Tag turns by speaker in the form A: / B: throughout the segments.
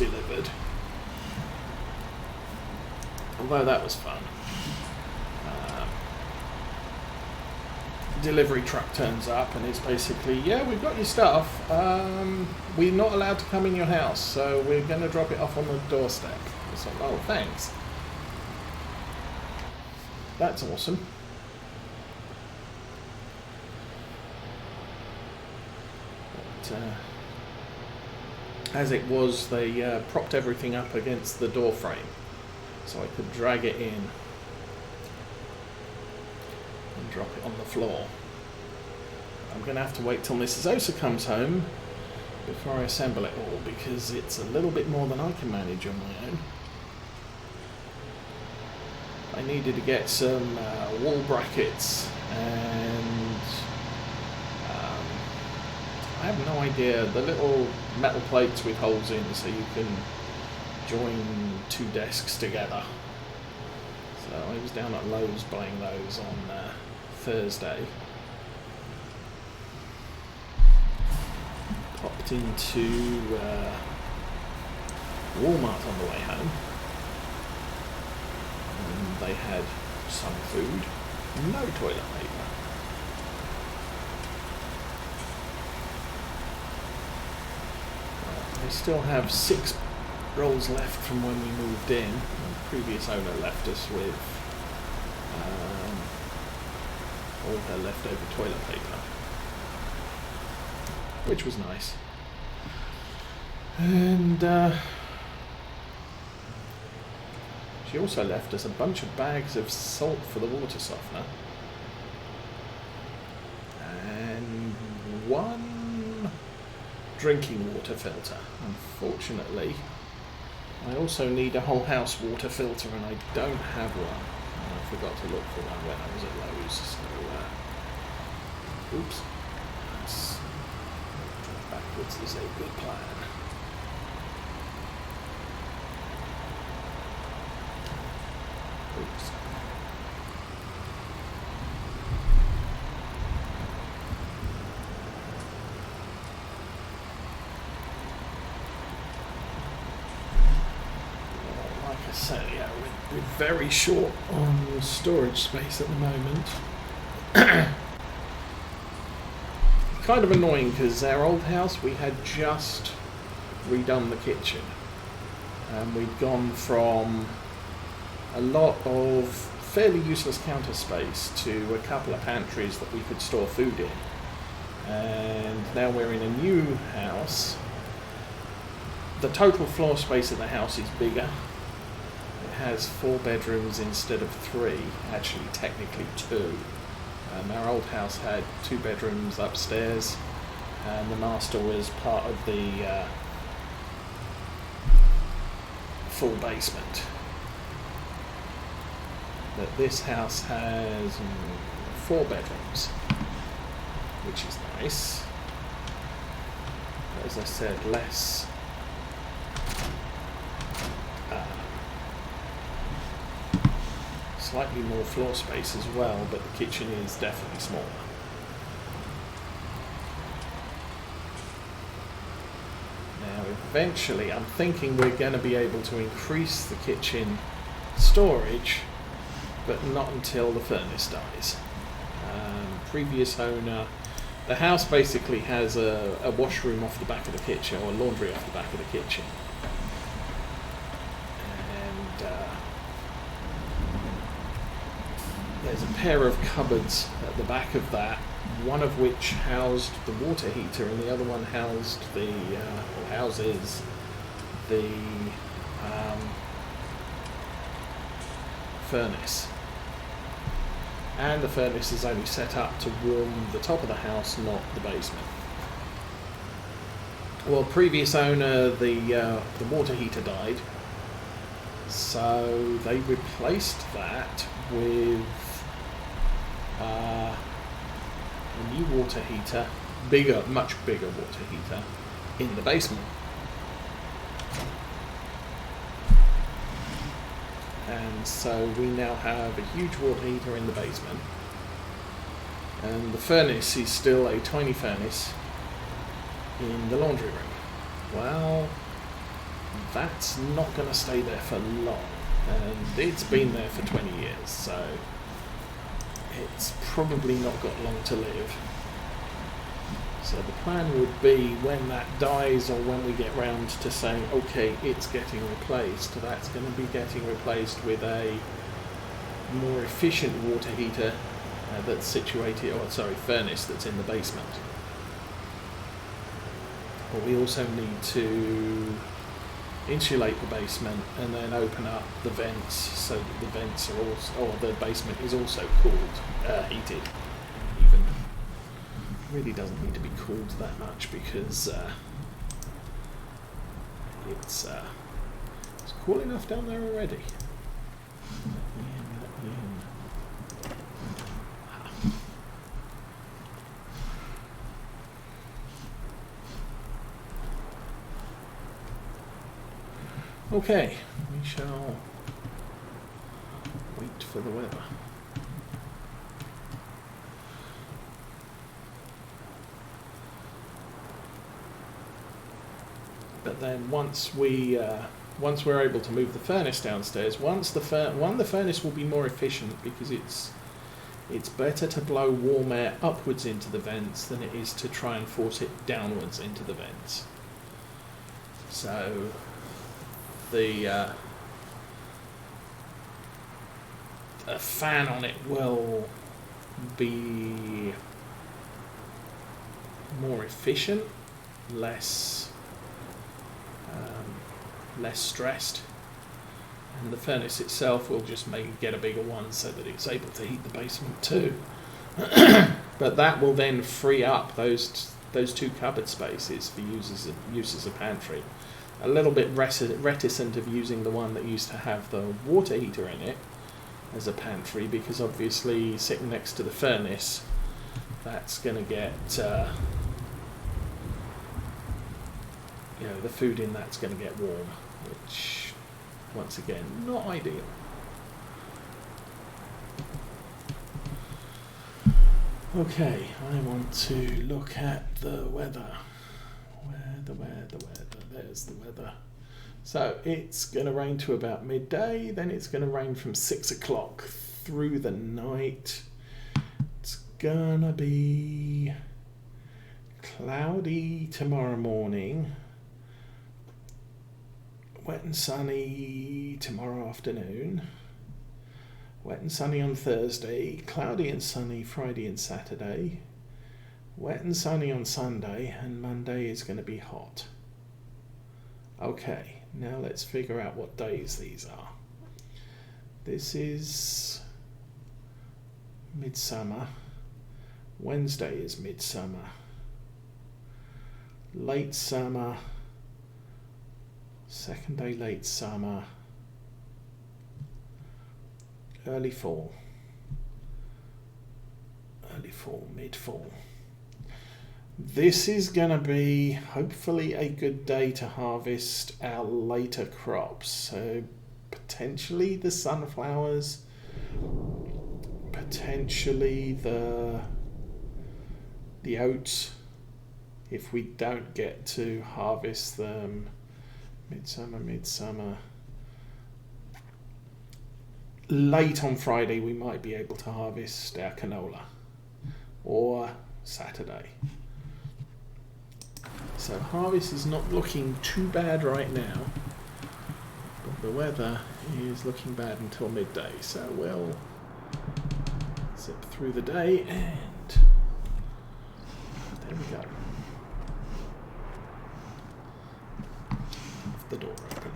A: delivered. Although that was fun. Delivery truck turns up and it's basically, yeah, we've got your stuff. We're not allowed to come in your house, so we're going to drop it off on the doorstep. It's like, oh, thanks. That's awesome. But, as it was, they propped everything up against the door frame, so I could drag it in and drop it on the floor. I'm going to have to wait till Mrs. Osa comes home before I assemble it all, because it's a little bit more than I can manage on my own. I needed to get some wall brackets, and I have no idea, the little metal plates with holes in so you can join two desks together. So I was down at Lowe's buying those on Thursday. Popped into Walmart on the way home. And they had some food, no toilet paper. They still have 6 rolls left from when we moved in. The previous owner left us with all of their leftover toilet paper, which was nice. And she also left us a bunch of bags of salt for the water softener and 1 drinking water filter. Unfortunately, I also need a whole house water filter and I don't have one. I forgot to look for one when I was at Lowe's, so oops. Yes. Drive backwards is a good plan. Oops. Like I say, we're very short on storage space at the moment. Kind of annoying because our old house, we had just redone the kitchen. And we'd gone from a lot of fairly useless counter space to a couple of pantries that we could store food in. And now we're in a new house. The total floor space of the house is bigger. It has 4 bedrooms instead of 3, actually technically 2. Our old house had 2 bedrooms upstairs, and the master was part of the full basement. But this house has 4 bedrooms, which is nice. As I said, less slightly more floor space as well, but the kitchen is definitely smaller. Now eventually I'm thinking we're going to be able to increase the kitchen storage, but not until the furnace dies. Previous owner, the house basically has a washroom off the back of the kitchen, or a laundry off the back of the kitchen. There's a pair of cupboards at the back of that, one of which housed the water heater and the other one housed houses the furnace. And the furnace is only set up to warm the top of the house, not the basement. Well, previous owner, the water heater died, so they replaced that with a new water heater, much bigger water heater, in the basement. And so we now have a huge water heater in the basement. And the furnace is still a tiny furnace in the laundry room. Well, that's not going to stay there for long. And it's been there for 20 years, so it's probably not got long to live. So the plan would be when that dies, or when we get round to saying, okay, it's getting replaced, that's going to be getting replaced with a more efficient water heater that's situated, furnace that's in the basement. But we also need to insulate the basement and then open up the vents so that the vents are also, or the basement is also cooled, heated. Even really doesn't need to be cooled that much because it's cool enough down there already. Okay, we shall wait for the weather. But then once we're able to move the furnace downstairs, the furnace will be more efficient because it's better to blow warm air upwards into the vents than it is to try and force it downwards into the vents. So the fan on it will be more efficient, less stressed, and the furnace itself will just get a bigger one so that it's able to heat the basement too. But that will then free up those two cupboard spaces for use as a pantry. A little bit reticent of using the one that used to have the water heater in it as a pantry, because obviously sitting next to the furnace, that's going to get the food in that's going to get warm, which once again not ideal. Okay, I want to look at the weather. There's the weather. So it's going to rain to about midday, then it's going to rain from 6 o'clock through the night. It's going to be cloudy tomorrow morning, wet and sunny tomorrow afternoon, wet and sunny on Thursday, cloudy and sunny Friday and Saturday, wet and sunny on Sunday, and Monday is going to be hot. Okay, now let's figure out what days these are. This is midsummer. Wednesday is midsummer. Late summer. Second day late summer. Early fall. Mid-fall. This is going to be hopefully a good day to harvest our later crops. So potentially the sunflowers, potentially the oats, if we don't get to harvest them midsummer. Late on Friday we might be able to harvest our canola, or Saturday. So harvest is not looking too bad right now, but the weather is looking bad until midday. So we'll zip through the day, and there we go. The door open.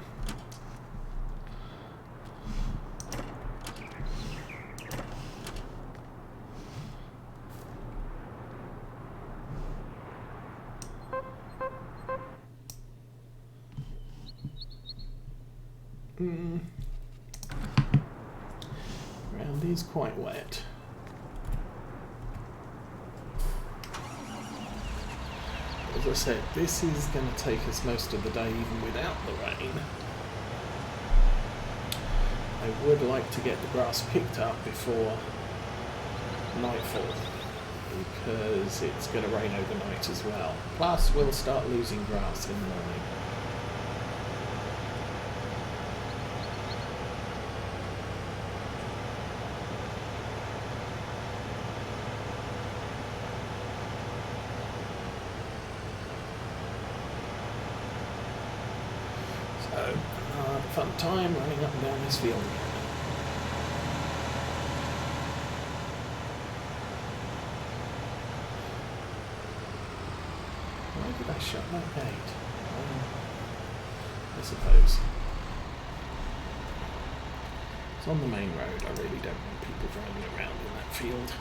A: Ground is quite wet. As I said, this is going to take us most of the day even without the rain. I would like to get the grass picked up before nightfall, because it's going to rain overnight as well. Plus we'll start losing grass in the morning. Fun time running up and down this field again. Why did I shut that gate? I suppose. It's on the main road. I really don't want people driving around in that field.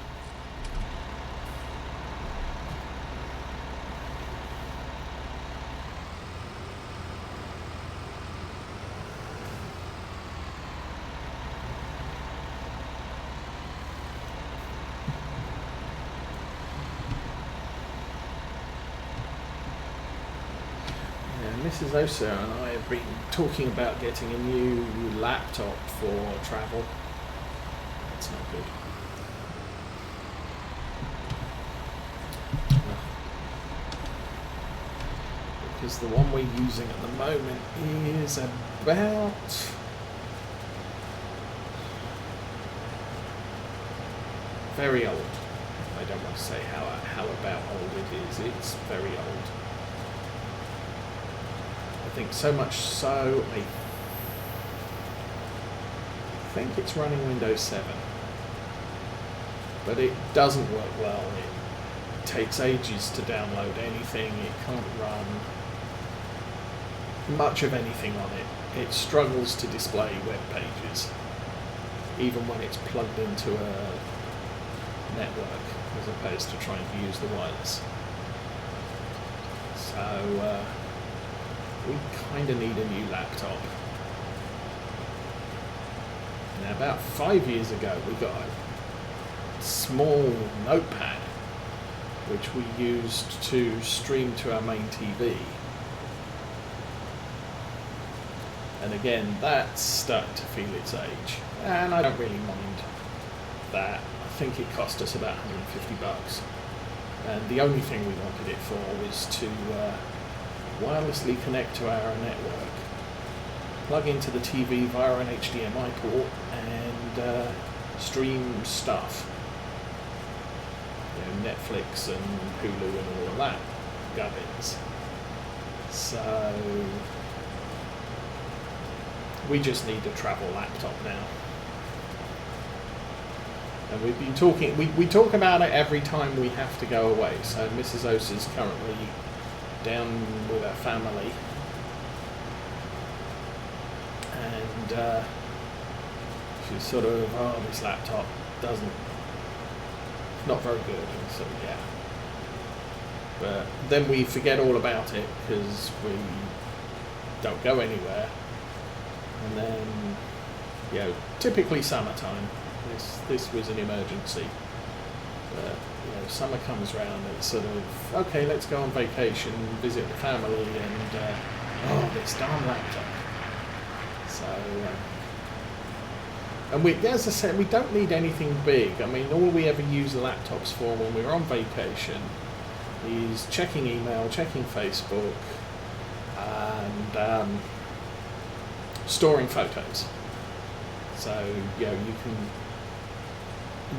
A: Mrs. Osa and I have been talking about getting a new laptop for travel. That's not good. Because the one we're using at the moment is about very old. I don't want to say how about old it is. It's very old. I think so much so, I think it's running Windows 7. But it doesn't work well. It takes ages to download anything. It can't run much of anything on it. It struggles to display web pages, even when it's plugged into a network, as opposed to trying to use the wireless. So, we kind of need a new laptop. Now, about 5 years ago, we got a small notepad which we used to stream to our main TV. And again, that's starting to feel its age. And I don't really mind that. I think it cost us about $150. And the only thing we wanted it for was to wirelessly connect to our network, plug into the TV via an HDMI port, and stream stuff. You know, Netflix and Hulu and all of that gubbins. So we just need a travel laptop now. And we've been talking, we talk about it every time we have to go away. So Mrs. Osa's currently down with her family, and she's sort of, oh, this laptop not very good, and so yeah. But then we forget all about it because we don't go anywhere, and then, you know, typically summertime, this was an emergency. But, you know, summer comes round and it's sort of, okay, let's go on vacation, visit the family, and oh, this darn laptop. So, and we, as I said, we don't need anything big. I mean, all we ever use the laptops for when we're on vacation is checking email, checking Facebook, and storing photos. So, you know, you can.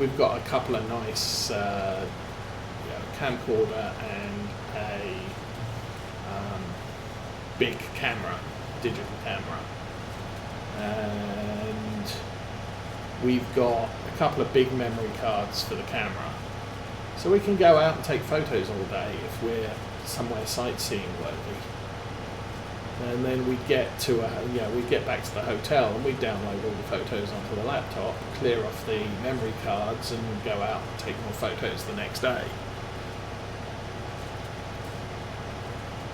A: We've got a couple of nice camcorder and a big camera, digital camera, and we've got a couple of big memory cards for the camera, so we can go out and take photos all day if we're somewhere sightseeing worthy. And then we'd get to we'd get back to the hotel and we'd download all the photos onto the laptop, clear off the memory cards, and go out and take more photos the next day.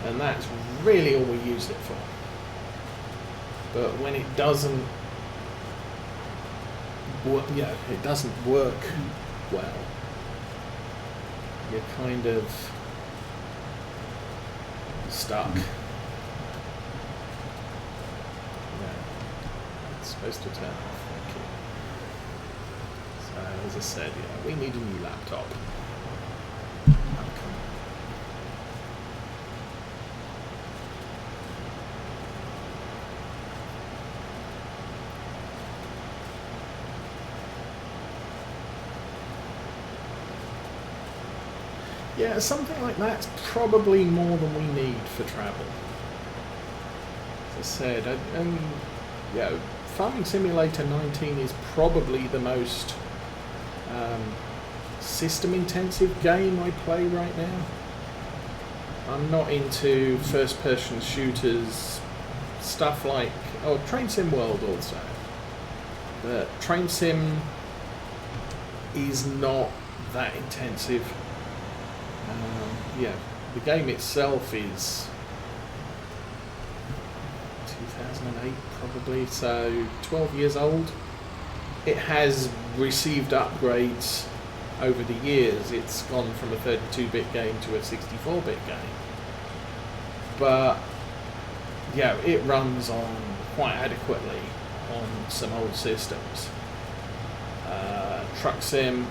A: And that's really all we use it for. But when it doesn't work, it doesn't work well, you're kind of stuck. Supposed to turn off, thank you. So, as I said, we need a new laptop. Oh, come on. Yeah, something like that's probably more than we need for travel. I said, yeah, Farming Simulator 19 is probably the most system-intensive game I play right now. I'm not into first-person shooters, stuff like Train Sim World also. But Train Sim is not that intensive. Yeah, the game itself is 2008 probably, so 12 years old. It has received upgrades over the years. It's gone from a 32-bit game to a 64-bit game. But yeah, it runs on quite adequately on some old systems. Truck Sim,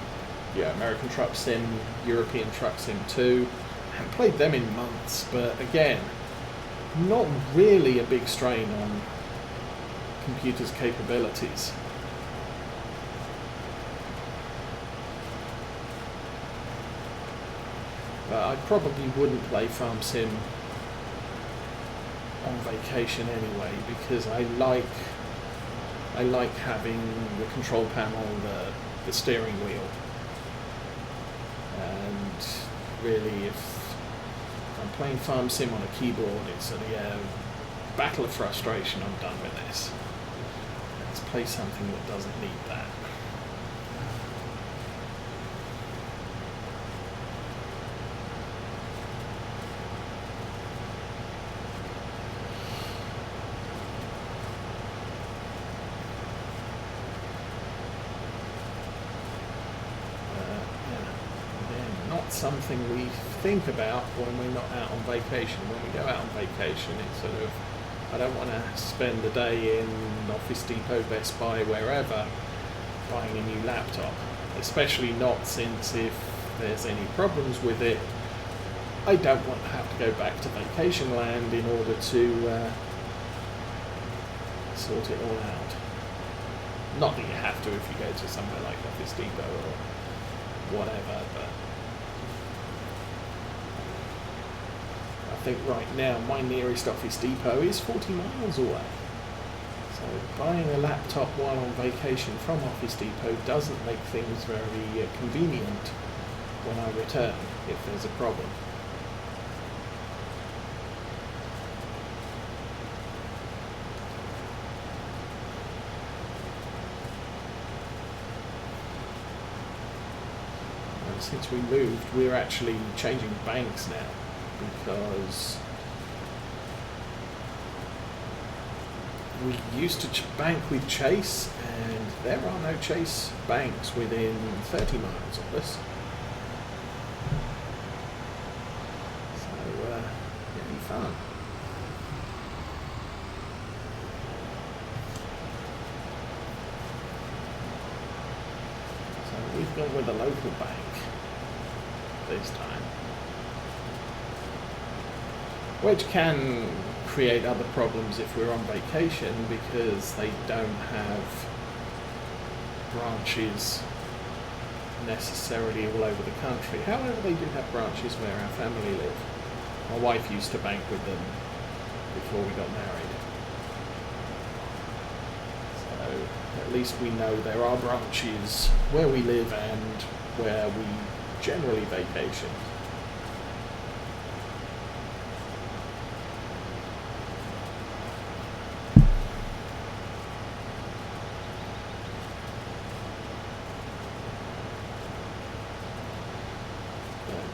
A: yeah, American Truck Sim, European Truck Sim 2. I haven't played them in months, but again, not really a big strain on computer's capabilities. But I probably wouldn't play Farm Sim on vacation anyway, because I like having the control panel, the steering wheel, and really if I'm playing Farm Sim on a keyboard, it's battle of frustration. I'm done with this. Let's play something that doesn't need that. Something we think about when we're not out on vacation. When we go out on vacation, it's sort of, I don't want to spend the day in Office Depot, Best Buy, wherever, buying a new laptop. Especially not since if there's any problems with it, I don't want to have to go back to vacation land in order to sort it all out. Not that you have to if you go to somewhere like Office Depot or whatever, but I think right now my nearest Office Depot is 40 miles away. So buying a laptop while on vacation from Office Depot doesn't make things very convenient when I return if there's a problem. And since we moved, we're actually changing banks now, because we used to bank with Chase, and there are no Chase banks within 30 miles of us. So, really fun. So we've gone with a local bank this time, which can create other problems if we're on vacation, because they don't have branches necessarily all over the country. However, they do have branches where our family live. My wife used to bank with them before we got married. So at least we know there are branches where we live and where we generally vacation.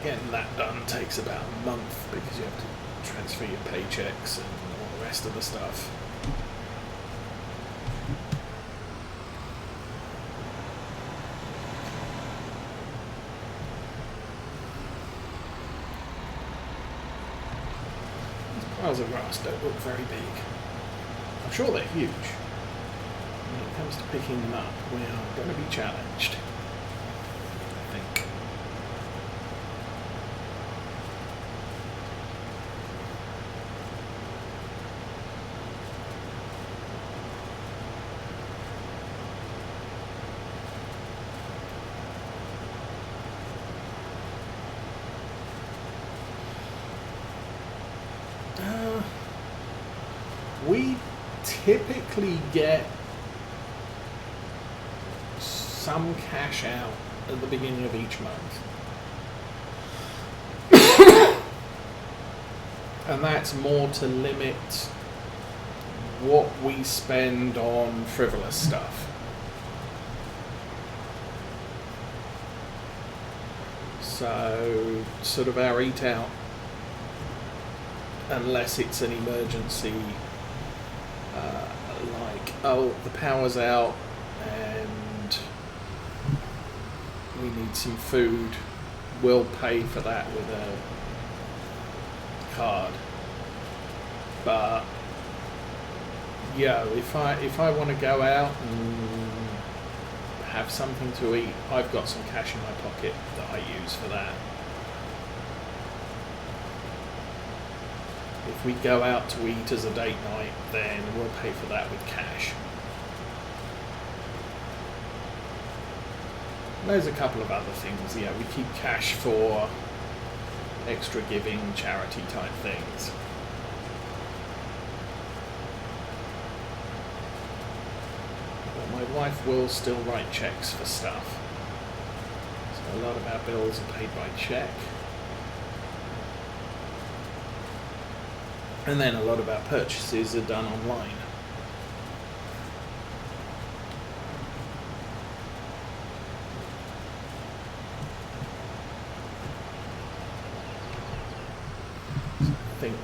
A: Getting that done takes about a month, because you have to transfer your paychecks and all the rest of the stuff. These piles of grass don't look very big. I'm sure they're huge. When it comes to picking them up, we are going to be challenged, I think. we typically get some cash out at the beginning of each month. And that's more to limit what we spend on frivolous stuff. So, sort of our eat out, unless it's an emergency, like, oh, the power's out and we need some food, we'll pay for that with a card. But yeah, if I want to go out and have something to eat, I've got some cash in my pocket that I use for that. If we go out to eat as a date night, then we'll pay for that with cash. There's a couple of other things. Yeah, we keep cash for extra giving, charity type things. But my wife will still write checks for stuff. So a lot of our bills are paid by check. And then a lot of our purchases are done online. So I think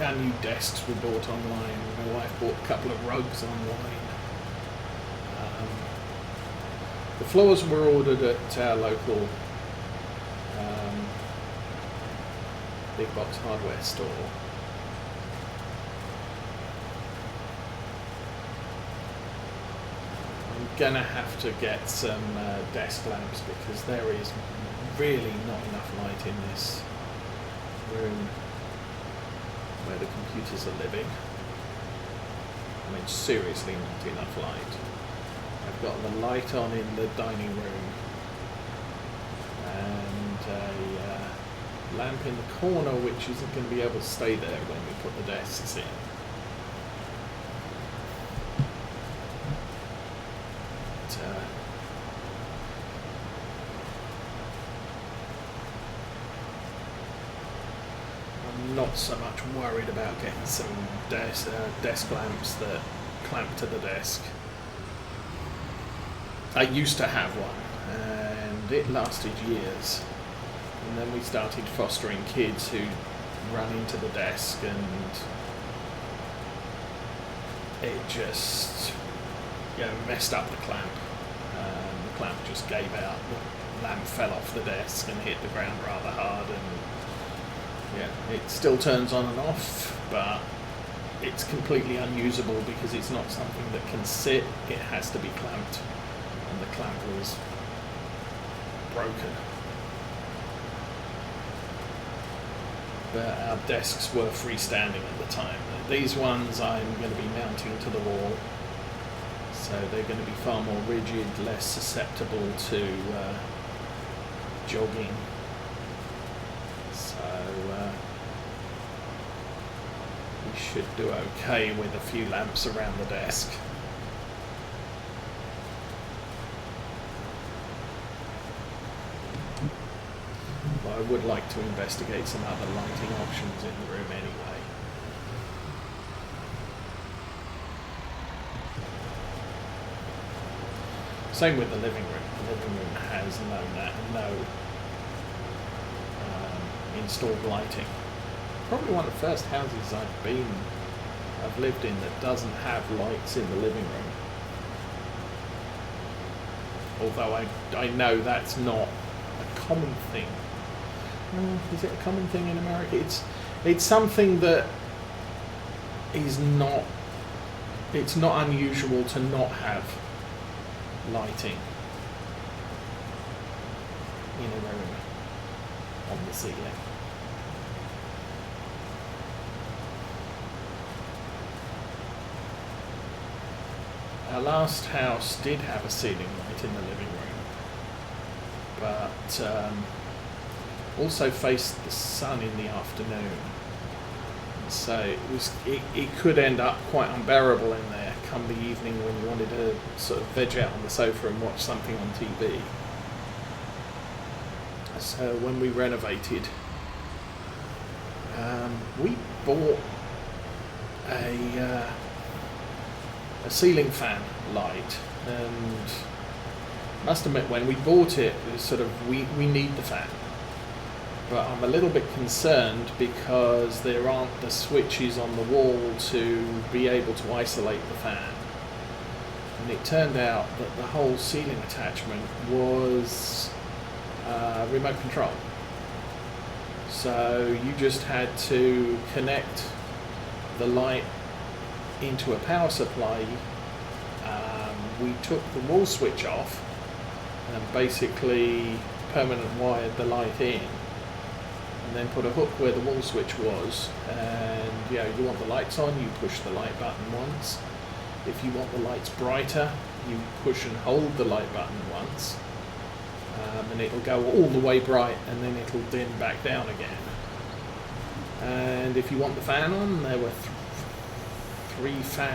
A: our new desks were bought online. My wife bought a couple of rugs online. The floors were ordered at our local big box hardware store. I'm gonna have to get some desk lamps because there is really not enough light in this room where the computers are living. I mean, seriously not enough light. I've got the light on in the dining room and a lamp in the corner which isn't going to be able to stay there when we put the desks in. But, I'm not so much worried about getting some desk lamps that clamp to the desk. I used to have one, and it lasted years. And then we started fostering kids who run into the desk, and it just, messed up the clamp. The clamp just gave out. The lamp fell off the desk and hit the ground rather hard, and it still turns on and off, but it's completely unusable because it's not something that can sit. It has to be clamped. And the clamp was broken. But our desks were freestanding at the time. These ones I'm going to be mounting to the wall, so they're going to be far more rigid, less susceptible to jogging. So we should do okay with a few lamps around the desk. I would like to investigate some other lighting options in the room anyway. Same with the living room. The living room has no installed lighting. Probably one of the first houses I've lived in that doesn't have lights in the living room. Although I know that's not a common thing. Is it a common thing in America? It's something that is not. It's not unusual to not have lighting in a room on the ceiling. Our last house did have a ceiling light in the living room, but also faced the sun in the afternoon. So it could end up quite unbearable in there come the evening when you wanted to sort of veg out on the sofa and watch something on TV. So when we renovated, we bought a ceiling fan light, and must admit when we bought it, it was sort of we need the fan. But I'm a little bit concerned because there aren't the switches on the wall to be able to isolate the fan. And it turned out that the whole ceiling attachment was remote control. So you just had to connect the light into a power supply. We took the wall switch off and basically permanent wired the light in, and then put a hook where the wall switch was, and you want the lights on, you push the light button once. If you want the lights brighter, you push and hold the light button once, and it'll go all the way bright, and then it'll dim back down again. And if you want the fan on, there were 3 fans